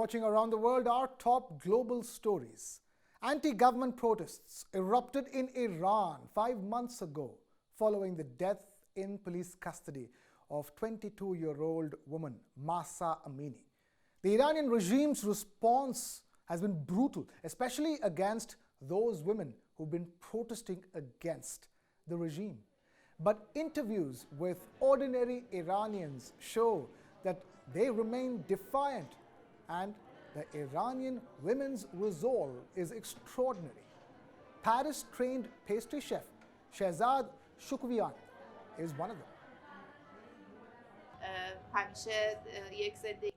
watching Around the World, our top global stories. Anti-government protests erupted in Iran 5 months ago following the death in police custody of 22-year-old woman Mahsa Amini. The Iranian regime's response has been brutal, especially against those women who've been protesting against the regime. But interviews with ordinary Iranians show that they remain defiant, and the Iranian women's resolve is extraordinary. Paris-trained pastry chef Shehzad Shukwian is one of them.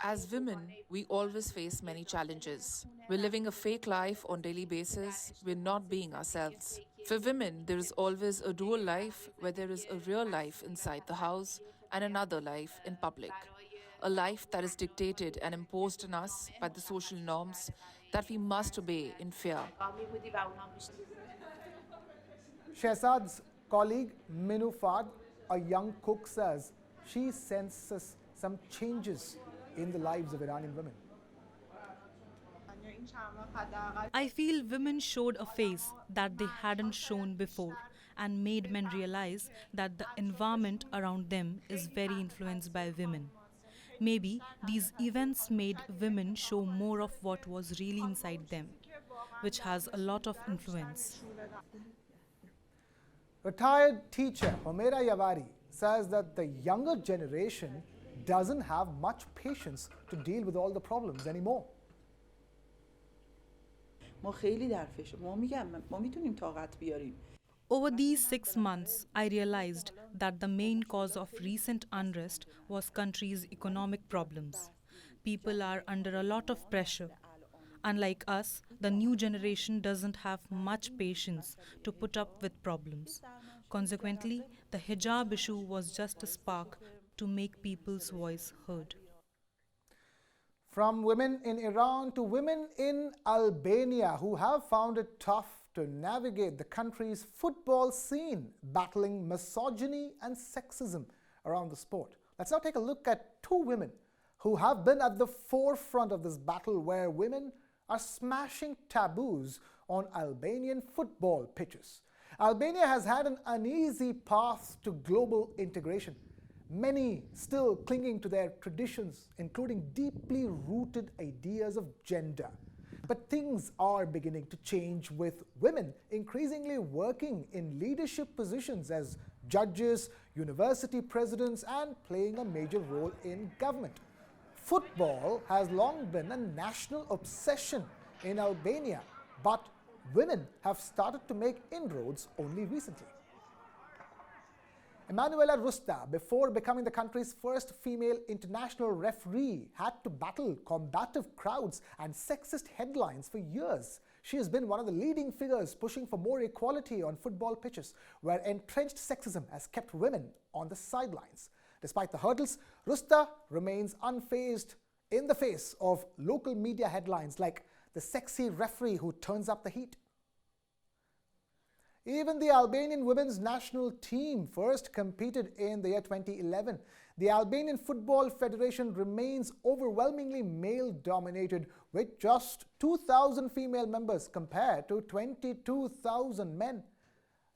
As women, we always face many challenges. We're living a fake life on a daily basis. We're not being ourselves. For women, there is always a dual life where there is a real life inside the house and another life in public. A life that is dictated and imposed on us by the social norms that we must obey in fear. Shehzad's colleague Minu Fad, a young cook, says she senses some changes in the lives of Iranian women. I feel women showed a face that they hadn't shown before and made men realize that the environment around them is very influenced by women. Maybe these events made women show more of what was really inside them, which has a lot of influence. Retired teacher Humaira Yavari says that the younger generation doesn't have much patience to deal with all the problems anymore. Over these 6 months, I realized that the main cause of recent unrest was country's economic problems. People are under a lot of pressure. Unlike us, the new generation doesn't have much patience to put up with problems. Consequently, the hijab issue was just a spark to make people's voice heard. From women in Iran to women in Albania who have found it tough to navigate the country's football scene, battling misogyny and sexism around the sport. Let's now take a look at two women who have been at the forefront of this battle, where women are smashing taboos on Albanian football pitches. Albania has had an uneasy path to global integration, many still clinging to their traditions, including deeply rooted ideas of gender. But things are beginning to change, with women increasingly working in leadership positions as judges, university presidents, and playing a major role in government. Football has long been a national obsession in Albania, but women have started to make inroads only recently. Emanuela Rusta, before becoming the country's first female international referee, had to battle combative crowds and sexist headlines for years. She has been one of the leading figures pushing for more equality on football pitches, where entrenched sexism has kept women on the sidelines. Despite the hurdles, Rusta remains unfazed in the face of local media headlines like the sexy referee who turns up the heat. Even the Albanian women's national team first competed in the year 2011. The Albanian Football Federation remains overwhelmingly male-dominated, with just 2,000 female members compared to 22,000 men.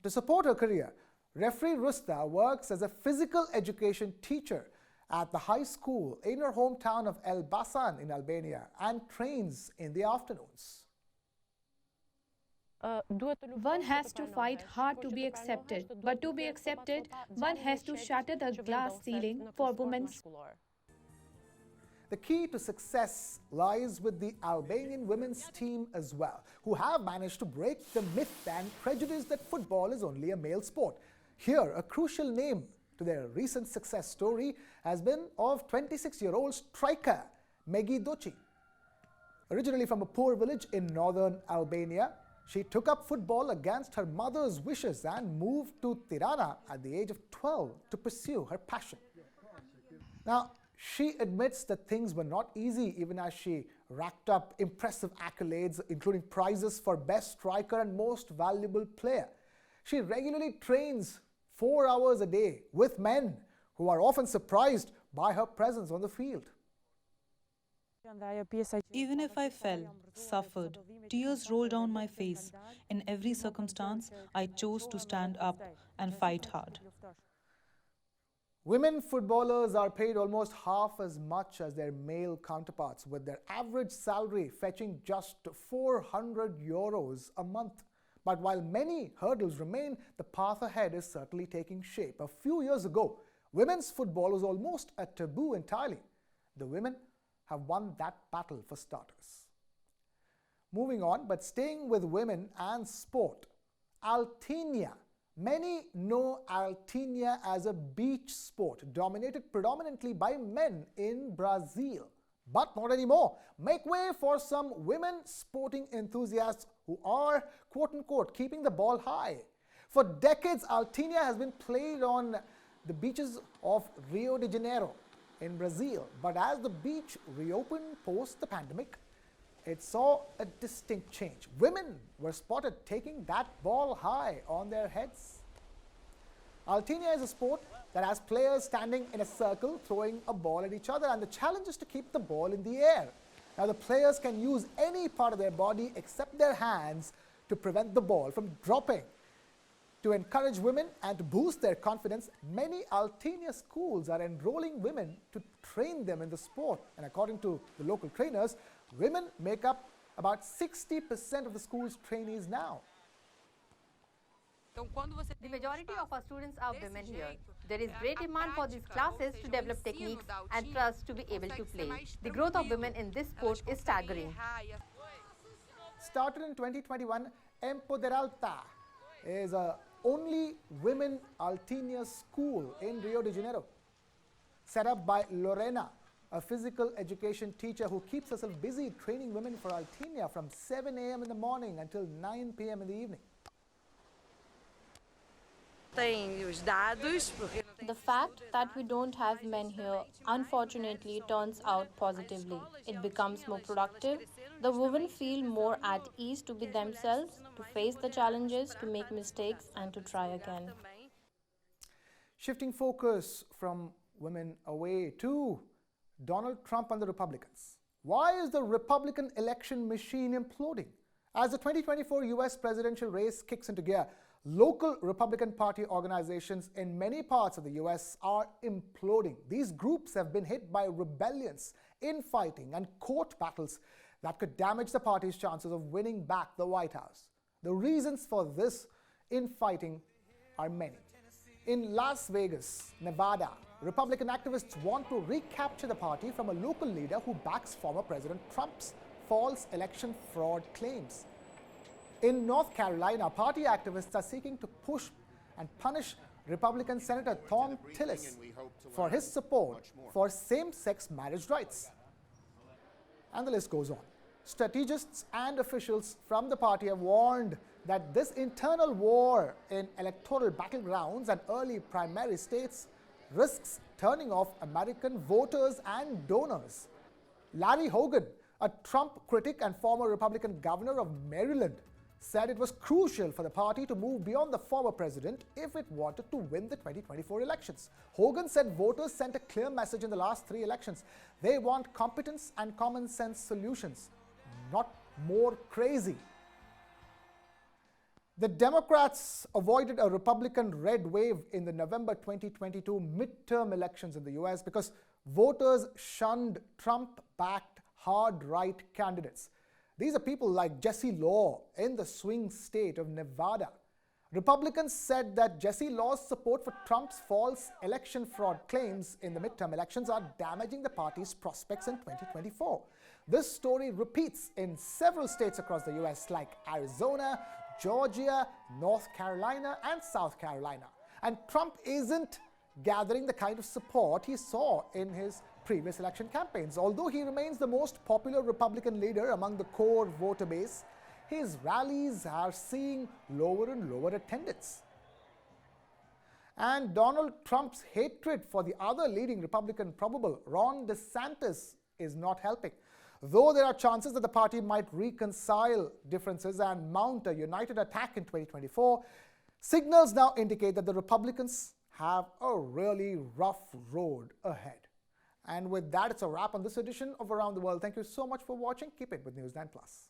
To support her career, referee Rusta works as a physical education teacher at the high school in her hometown of Elbasan in Albania and trains in the afternoons. One has to fight hard to be accepted, but to be accepted, one has to shatter the glass ceiling for women. The key to success lies with the Albanian women's team as well, who have managed to break the myth and prejudice that football is only a male sport. Here, a crucial name to their recent success story has been of 26-year-old striker Megi Doci. Originally from a poor village in northern Albania, she took up football against her mother's wishes and moved to Tirana at the age of 12 to pursue her passion. Now, she admits that things were not easy, even as she racked up impressive accolades, including prizes for best striker and most valuable player. She regularly trains 4 hours a day with men who are often surprised by her presence on the field. Even if I fell, suffered, tears rolled down my face, in every circumstance, I chose to stand up and fight hard. Women footballers are paid almost half as much as their male counterparts, with their average salary fetching just €400 a month. But while many hurdles remain, the path ahead is certainly taking shape. A few years ago, women's football was almost a taboo entirely. The women have won that battle for starters. Moving on, but staying with women and sport, Altinha. Many know Altinha as a beach sport dominated predominantly by men in Brazil. But not anymore. Make way for some women sporting enthusiasts who are, quote-unquote, keeping the ball high. For decades, Altinha has been played on the beaches of Rio de Janeiro in Brazil. But as the beach reopened post the pandemic, it saw a distinct change. Women were spotted taking that ball high on their heads. Altinha is a sport that has players standing in a circle throwing a ball at each other, and the challenge is to keep the ball in the air. Now the players can use any part of their body except their hands to prevent the ball from dropping. To encourage women and to boost their confidence, many Altinha schools are enrolling women to train them in the sport. And according to the local trainers, women make up about 60% of the school's trainees now. The majority of our students are women here. There is great demand for these classes to develop techniques and trust to be able to play. The growth of women in this sport is staggering. Started in 2021, Empoderalta is a only women Altinha school in Rio de Janeiro. Set up by Lorena, a physical education teacher who keeps herself busy training women for Altinha from 7 a.m. in the morning until 9 p.m. in the evening. The fact that we don't have men here, unfortunately, turns out positively. It becomes more productive. The women feel more at ease to be themselves, to face the challenges, to make mistakes, and to try again. Shifting focus from women away to Donald Trump and the Republicans. Why is the Republican election machine imploding? As the 2024 US presidential race kicks into gear, local Republican Party organizations in many parts of the US are imploding. These groups have been hit by rebellions, infighting, and court battles that could damage the party's chances of winning back the White House. The reasons for this infighting are many. In Las Vegas, Nevada, Republican activists want to recapture the party from a local leader who backs former President Trump's false election fraud claims. In North Carolina, party activists are seeking to push and punish Republican Senator Thom Tillis for his support for same-sex marriage rights. And the list goes on. Strategists and officials from the party have warned that this internal war in electoral battlegrounds and early primary states risks turning off American voters and donors. Larry Hogan, a Trump critic and former Republican governor of Maryland, said it was crucial for the party to move beyond the former president if it wanted to win the 2024 elections. Hogan said voters sent a clear message in the last 3 elections. They want competence and common sense solutions, not more crazy. The Democrats avoided a Republican red wave in the November 2022 midterm elections in the US because voters shunned Trump-backed hard-right candidates. These are people like Jesse Law in the swing state of Nevada. Republicans said that Jesse Law's support for Trump's false election fraud claims in the midterm elections are damaging the party's prospects in 2024. This story repeats in several states across the US like Arizona, Georgia, North Carolina, and South Carolina. And Trump isn't gathering the kind of support he saw in his previous election campaigns. Although he remains the most popular Republican leader among the core voter base, his rallies are seeing lower and lower attendance. And Donald Trump's hatred for the other leading Republican probable, Ron DeSantis, is not helping. Though there are chances that the party might reconcile differences and mount a united attack in 2024, signals now indicate that the Republicans have a really rough road ahead. And with that, it's a wrap on this edition of Around the World. Thank you so much for watching. Keep it with News 9 Plus.